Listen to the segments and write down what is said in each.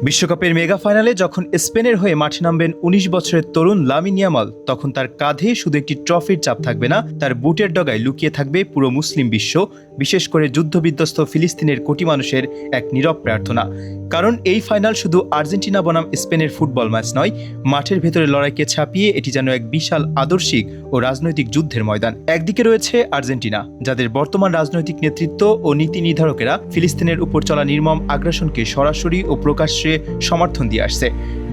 বিশ্বকাপের মেগা ফাইনালে যখন স্পেনের হয়ে মাঠে নামবেন ১৯ বছরের তরুণ লামিন ইয়ামাল, তখন তার কাঁধে শুধু একটি ট্রফির চাপ থাকবে না, তার বুটের ডগায় লুকিয়ে থাকবে পুরো মুসলিম বিশ্ব, বিশেষ করে যুদ্ধবিধ্বস্ত ফিলিস্তিনের কোটি মানুষের এক নীরব প্রার্থনা। কারণ এই ফাইনাল শুধু আর্জেন্টিনা বনাম স্পেনের ফুটবল ম্যাচ নয়, মাঠের ভেতরে লড়াইকে ছাপিয়ে এটি যেন এক বিশাল আদর্শিক ও রাজনৈতিক যুদ্ধের ময়দান। একদিকে রয়েছে আর্জেন্টিনা, যাদের বর্তমান রাজনৈতিক নেতৃত্ব ও নীতি নির্ধারকেরা ফিলিস্তিনের উপর চলা নির্মম আগ্রাসনকে সরাসরি ও প্রকাশ্যে সমর্থন দিয়ে আসছে।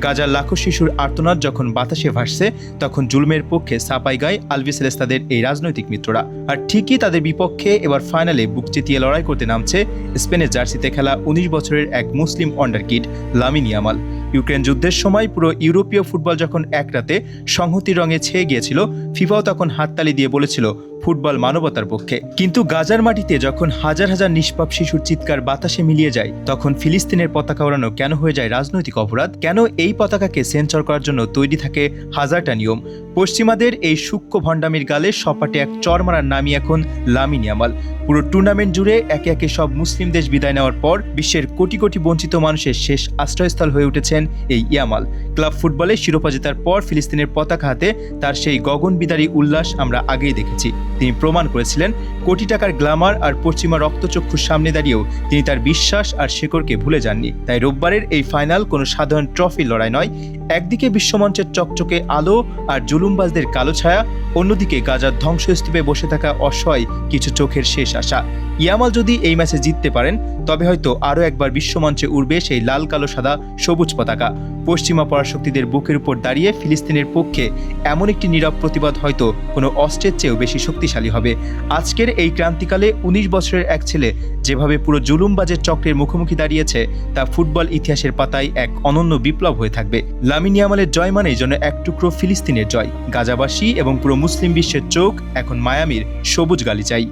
গাজার লাখো শিশুর আর্তনাদ যখন বাতাসে ভাসছে, তখন জুলমের পক্ষে সাপাই গায় আলবিসেলেস্তাদের এই রাজনৈতিক মিত্ররা। আর ঠিকই তাদের বিপক্ষে এবার ফাইনালে বুক চিতিয়ে লড়াই করতে নামছে স্পেনের জার্সিতে খেলা ১৯ বছরের এক মুসলিম ওয়ান্ডারকিড লামিন ইয়ামাল। ইউক্রেন যুদ্ধের সময় পুরো ইউরোপীয় ফুটবল যখন এক রাতে সংহতির রঙে ছেয়ে গিয়েছিল, ফিফাও তখন হাততালি দিয়ে বলেছিল ফুটবল মানবতার পক্ষে। কিন্তু গাজার মাটিতে যখন হাজার হাজার নিষ্পাপ শিশুর চিৎকার বাতাসে মিলিয়ে যায়, তখন ফিলিস্তিনের পতাকা ওড়ানো কেন হয়ে যায় রাজনৈতিক অপরাধ? কেন এই পতাকাকে সেন্সর করার জন্য তৈরি থাকে হাজারটা নিয়ম? পশ্চিমাদের এই সূক্ষ্ম ভণ্ডামির গালে সপাটে এক চর মারার নামই এখন লামিন ইয়ামাল। পুরো টুর্নামেন্ট জুড়ে একে একে সব মুসলিম দেশ বিদায় নেওয়ার পর বিশ্বের কোটি কোটি বঞ্চিত মানুষের শেষ আশ্রয়স্থল হয়ে উঠেছেন এই ইয়ামাল। ক্লাব ফুটবলে শিরোপা জেতার পর ফিলিস্তিনের পতাকা হাতে তার সেই গগনবিদারী উল্লাস আমরা আগেই দেখেছি। তিনি প্রমাণ করেছিলেন কোটি টাকার গ্ল্যামার আর পশ্চিমা রক্তচক্ষুর সামনে দাঁড়িয়েও তিনি তার বিশ্বাস আর শেকড়কে ভুলে যাননি। তাই রোববারের এই ফাইনাল কোনো সাধারণ ট্রফির লড়াই নয়। একদিকে বিশ্বমঞ্চের চকচকে আলো আর জুলুমবাজদের কালো ছায়া, অন্যদিকে গাজার ধ্বংসস্তূপে বসে থাকা অসহায় কিছু চোখের শেষ আশা। ইয়ামাল যদি এই ম্যাচে জিততে পারেন, তবে হয়তো আরও একবার বিশ্বমঞ্চে উড়বে সেই লাল কালো সাদা সবুজ পতাকা। পশ্চিমা পরাশক্তিদের বুকের উপর দাঁড়িয়ে ফিলিস্তিনের পক্ষে এমন একটি নীরব প্রতিবাদ হয়তো কোনো অস্ত্রের চেয়েও বেশি শক্তিশালী হবে। আজকের এই ক্রান্তিকালে ১৯ বছরের এক ছেলে যেভাবে পুরো জুলুমবাজের চক্রের মুখোমুখি দাঁড়িয়েছে, তা ফুটবল ইতিহাসের পাতায় এক অনন্য বিপ্লব হয়ে থাকবে। লামিন ইয়ামালের জয় মানেই যেন এক টুকরো ফিলিস্তিনের জয়। গাজাবাসী এবং পুরো মুসলিম বিশ্বের চোখ এখন মায়ামির সবুজ গালিচায়।